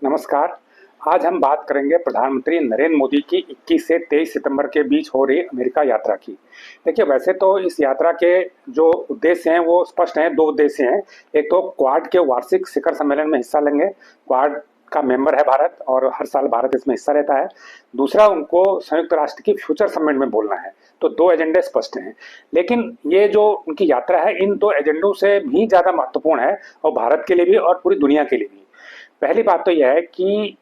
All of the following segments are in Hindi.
नमस्कार। आज हम बात करेंगे प्रधानमंत्री नरेंद्र मोदी की 21 से 23 सितंबर के बीच हो रही अमेरिका यात्रा की। देखिए, वैसे तो इस यात्रा के जो उद्देश्य हैं वो स्पष्ट हैं। दो उद्देश्य हैं। एक तो क्वाड के वार्षिक शिखर सम्मेलन में हिस्सा लेंगे। क्वाड का मेंबर है भारत और हर साल भारत इसमें हिस्सा लेता है। दूसरा, उनको संयुक्त राष्ट्र की फ्यूचर समिट में बोलना है। तो दो एजेंडे स्पष्ट हैं। लेकिन ये जो उनकी यात्रा है, इन दो एजेंडों से भी ज़्यादा महत्वपूर्ण है, और भारत के लिए भी और पूरी दुनिया के लिए भी। पहली बात तो यह है कि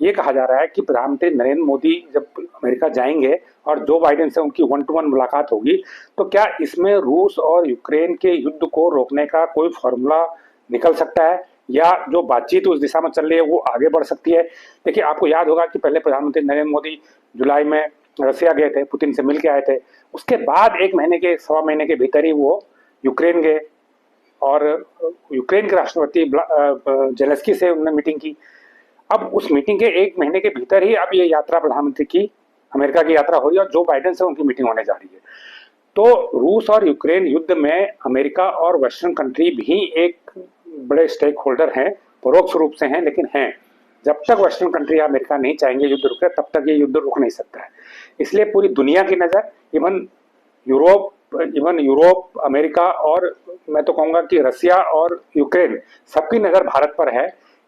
ये कहा जा रहा है कि प्रधानमंत्री नरेंद्र मोदी जब अमेरिका जाएंगे और जो बाइडेन से उनकी वन टू वन मुलाकात होगी, तो क्या इसमें रूस और यूक्रेन के युद्ध को रोकने का कोई फॉर्मूला निकल सकता है, या जो बातचीत उस दिशा में चल रही है वो आगे बढ़ सकती है। देखिए, आपको याद होगा कि पहले प्रधानमंत्री नरेंद्र मोदी जुलाई में रसिया गए थे, पुतिन से मिल के आए थे। उसके बाद एक महीने के सवा महीने के भीतर ही वो यूक्रेन गए और यूक्रेन के राष्ट्रपति जेलेंस्की से उन्होंने मीटिंग की। अब उस मीटिंग के एक महीने के भीतर ही अब ये यात्रा प्रधानमंत्री की अमेरिका की यात्रा हो रही है और जो बाइडेन से उनकी मीटिंग होने जा रही है। तो रूस और यूक्रेन युद्ध में अमेरिका और वेस्टर्न कंट्री भी एक बड़े स्टेक होल्डर हैं, परोक्ष रूप से हैं, लेकिन हैं। जब तक वेस्टर्न कंट्री या अमेरिका नहीं चाहेंगे युद्ध रुके, तब तक ये युद्ध रुक नहीं सकता है। इसलिए पूरी दुनिया की नज़र, इवन यूरोप, अमेरिका और मैं तो कहूँगा कि रसिया और यूक्रेन, सबकी नज़र भारत पर है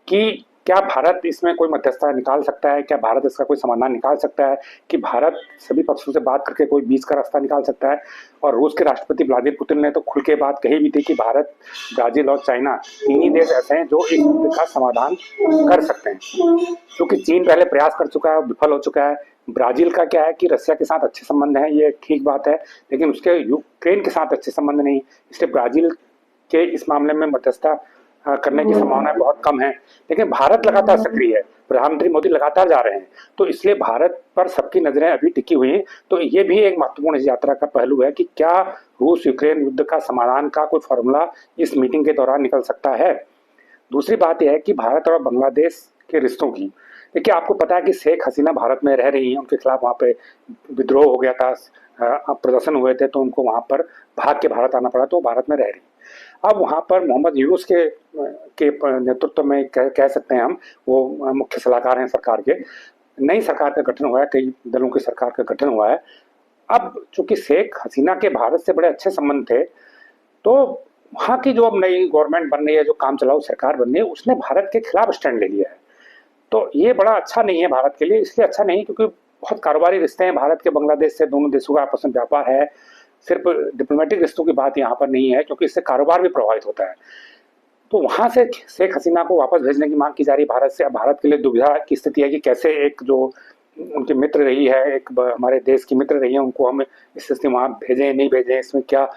कि क्या भारत इसमें कोई मध्यस्थता निकाल सकता है, क्या भारत इसका कोई समाधान निकाल सकता है, कि भारत सभी पक्षों से बात करके कोई बीच का रास्ता निकाल सकता है। और रूस के राष्ट्रपति व्लादिमीर पुतिन ने तो खुल के बात कही भी थी कि भारत, ब्राजील और चाइना, तीन ही देश ऐसे हैं जो इस युद्ध का समाधान कर सकते हैं। क्योंकि चीन पहले प्रयास कर चुका है, विफल हो चुका है। ब्राजील का क्या है कि रसिया के साथ अच्छे संबंध हैं, ये ठीक बात है, लेकिन उसके यूक्रेन के साथ अच्छे संबंध नहीं। इसलिए ब्राजील के इस मामले में मध्यस्थता करने की संभावना बहुत कम है। लेकिन भारत लगातार सक्रिय है, प्रधानमंत्री मोदी लगातार जा रहे हैं, तो इसलिए भारत पर सबकी नजरें अभी टिकी हुई हैं। तो ये भी एक महत्वपूर्ण इस यात्रा का पहलू है कि क्या रूस यूक्रेन युद्ध का समाधान का कोई फॉर्मूला इस मीटिंग के दौरान निकल सकता है। दूसरी बात यह है कि भारत और बांग्लादेश के रिश्तों की। देखिए, आपको पता है कि शेख हसीना भारत में रह रही हैं, उनके खिलाफ वहाँ पे विद्रोह हो गया था, प्रदर्शन हुए थे, तो उनको वहाँ पर भाग के भारत आना पड़ा, तो भारत में रह रही। अब वहाँ पर मोहम्मद यूनुस के नेतृत्व में कह सकते हैं हम, वो मुख्य सलाहकार हैं सरकार के। नई सरकार का गठन हुआ है, कई दलों की सरकार का गठन हुआ है। अब चूंकि शेख हसीना के भारत से बड़े अच्छे संबंध थे, तो वहाँ की जो अब नई गवर्नमेंट बन रही है, जो काम चलाऊ सरकार बन रही है, उसने भारत के खिलाफ स्टैंड ले लिया है। तो ये बड़ा अच्छा नहीं है भारत के लिए। इसलिए अच्छा नहीं क्योंकि बहुत कारोबारी रिश्ते हैं भारत के बांग्लादेश से, दोनों देशों का आपस में व्यापार है। सिर्फ डिप्लोमेटिक रिश्तों की बात यहाँ पर नहीं है, क्योंकि इससे कारोबार भी प्रभावित होता है। तो वहाँ से शेख हसीना को वापस भेजने की मांग की जा रही है भारत से। अब भारत के लिए दुविधा की स्थिति है कि कैसे एक जो उनकी मित्र रही है, एक हमारे देश की मित्र रही है, उनको हम इस स्थिति में वहाँ भेजें नहीं भेजें, इसमें क्या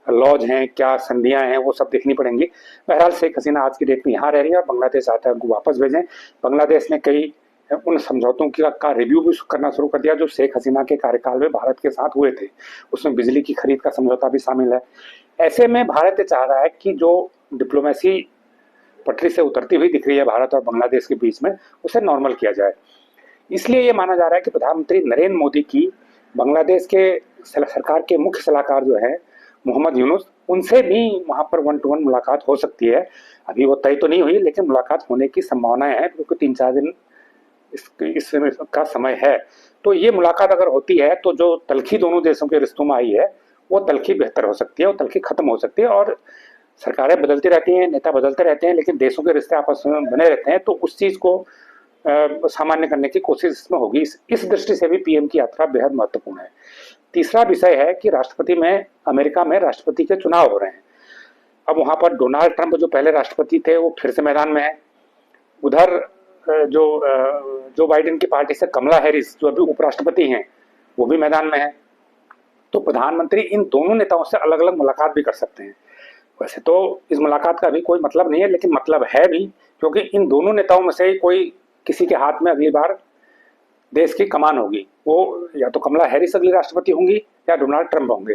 लॉज हैं, क्या संधियां हैं, वो सब देखनी पड़ेंगी। बहरहाल शेख हसीना आज की डेट में यहाँ रह रही है और बांग्लादेश आता है उनको वापस भेजें। बांग्लादेश ने कई उन समझौतों का रिव्यू भी करना शुरू कर दिया जो शेख हसीना के कार्यकाल में भारत के साथ हुए थे। उसमें बिजली की खरीद का समझौता भी शामिल है। ऐसे में भारत ये चाह रहा है कि जो डिप्लोमेसी पटरी से उतरती हुई दिख रही है भारत और बांग्लादेश के बीच में, उसे नॉर्मल किया जाए। इसलिए ये माना जा रहा है कि प्रधानमंत्री नरेंद्र मोदी की बांग्लादेश के सरकार के मुख्य सलाहकार जो है मोहम्मद यूनुस, उनसे भी वहाँ पर वन टू वन मुलाकात हो सकती है। अभी वो तय तो नहीं हुई, लेकिन मुलाकात होने की संभावनाएं हैं, क्योंकि 3-4 दिन इसका समय है। तो ये मुलाकात अगर होती है तो जो तलखी दोनों देशों के रिश्तों में आई है, वो तलखी बेहतर हो सकती है, वो तलखी खत्म हो सकती है। और सरकारें बदलती रहती हैं, नेता बदलते रहते हैं, लेकिन देशों के रिश्ते आपस में बने रहते हैं, तो उस चीज़ को सामान्य करने की कोशिश इसमें होगी। इस दृष्टि से भी पीएम की यात्रा बेहद महत्वपूर्ण है। तीसरा विषय है कि राष्ट्रपति में अमेरिका में राष्ट्रपति के चुनाव हो रहे हैं। अब वहाँ पर डोनाल्ड ट्रंप जो पहले राष्ट्रपति थे वो फिर से मैदान में है। उधर जो बाइडेन की पार्टी से कमला हैरिस जो अभी उपराष्ट्रपति हैं, वो भी मैदान में है। तो प्रधानमंत्री इन दोनों नेताओं से अलग अलग मुलाकात भी कर सकते हैं। वैसे तो इस मुलाकात का भी कोई मतलब नहीं है, लेकिन मतलब है भी, क्योंकि इन दोनों नेताओं में से कोई किसी के हाथ में अगली बार देश की कमान होगी। वो या तो कमला हैरिस अगली राष्ट्रपति होंगी या डोनाल्ड ट्रंप होंगे।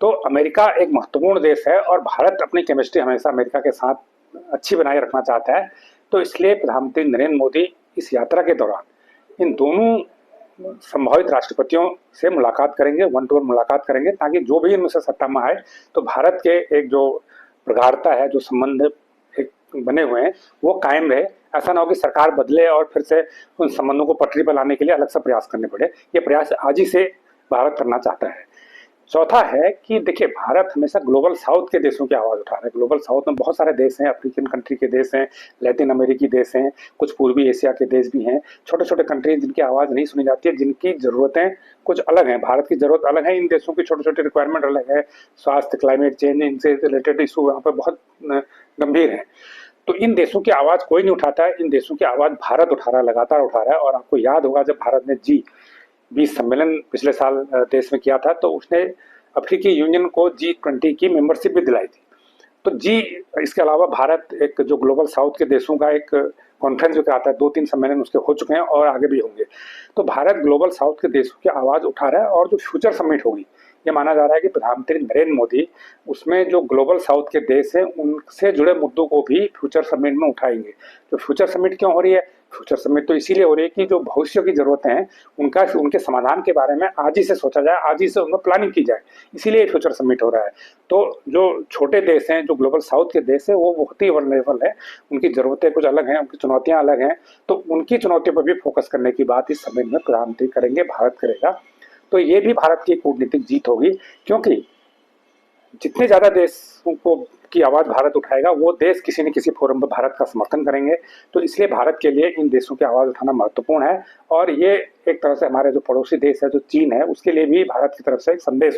तो अमेरिका एक महत्वपूर्ण देश है और भारत अपनी केमिस्ट्री हमेशा अमेरिका के साथ अच्छी बनाए रखना चाहता है। तो इसलिए प्रधानमंत्री नरेंद्र मोदी इस यात्रा के दौरान इन दोनों संभावित राष्ट्रपतियों से मुलाकात करेंगे, वन टू वन मुलाकात करेंगे, ताकि जो भी इनमें से सत्ता में आए तो भारत के एक जो प्रगाढ़ता है, जो संबंध एक बने हुए हैं वो कायम रहे। ऐसा ना हो कि सरकार बदले और फिर से उन संबंधों को पटरी पर लाने के लिए अलग से प्रयास करने पड़े। ये प्रयास आज ही से भारत करना चाहता है। चौथा है कि देखिए, भारत हमेशा ग्लोबल साउथ के देशों की आवाज़ उठा रहा है। ग्लोबल साउथ में बहुत सारे देश हैं, अफ्रीकन कंट्री के देश हैं, लैटिन अमेरिकी देश हैं, कुछ पूर्वी एशिया के देश भी हैं, छोटे छोटे कंट्री जिनकी आवाज़ नहीं सुनी जाती है, जिनकी ज़रूरतें कुछ अलग हैं। भारत की ज़रूरत अलग है, इन देशों की छोटे छोटे रिक्वायरमेंट अलग है। स्वास्थ्य, क्लाइमेट चेंज, इनसे रिलेटेड इशू यहाँ पर बहुत गंभीर हैं। तो इन देशों की आवाज़ कोई नहीं उठाता है, इन देशों की आवाज़ भारत उठा रहा है, लगातार उठा रहा है। और आपको याद होगा, जब भारत ने G20 सम्मेलन पिछले साल देश में किया था, तो उसने अफ्रीकी यूनियन को G20 की मेंबरशिप भी दिलाई थी। तो इसके अलावा भारत एक जो ग्लोबल साउथ के देशों का एक कॉन्फ्रेंस जो कराता है, 2-3 सम्मेलन उसके हो चुके हैं और आगे भी होंगे। तो भारत ग्लोबल साउथ के देशों की आवाज़ उठा रहा है। और जो फ्यूचर समिट होगी, ये माना जा रहा है कि प्रधानमंत्री नरेंद्र मोदी उसमें जो ग्लोबल साउथ के देश हैं उनसे जुड़े मुद्दों को भी फ्यूचर समिट में उठाएंगे। तो फ्यूचर समिट क्यों हो रही है? फ्यूचर समिट तो इसीलिए हो रही है कि जो भविष्य की ज़रूरतें हैं उनके समाधान के बारे में आज ही से सोचा जाए, आज ही से उनमें प्लानिंग की जाए, इसीलिए फ्यूचर समिट हो रहा है। तो जो छोटे देश हैं, जो ग्लोबल साउथ के देश हैं, वो बहुत ही वल्नरेबल है, उनकी ज़रूरतें कुछ अलग हैं, उनकी चुनौतियाँ अलग हैं। तो उनकी चुनौतियों पर भी फोकस करने की बात इस समिट में प्रधानमंत्री करेंगे, भारत करेगा। तो ये भी भारत की कूटनीतिक जीत होगी, क्योंकि जितने ज़्यादा देशों को की आवाज़ भारत उठाएगा, वो देश किसी न किसी फोरम पर भारत का समर्थन करेंगे। तो इसलिए भारत के लिए इन देशों की आवाज़ उठाना महत्वपूर्ण है। और ये एक तरह से हमारे जो पड़ोसी देश है, जो चीन है, उसके लिए भी भारत की तरफ से एक संदेश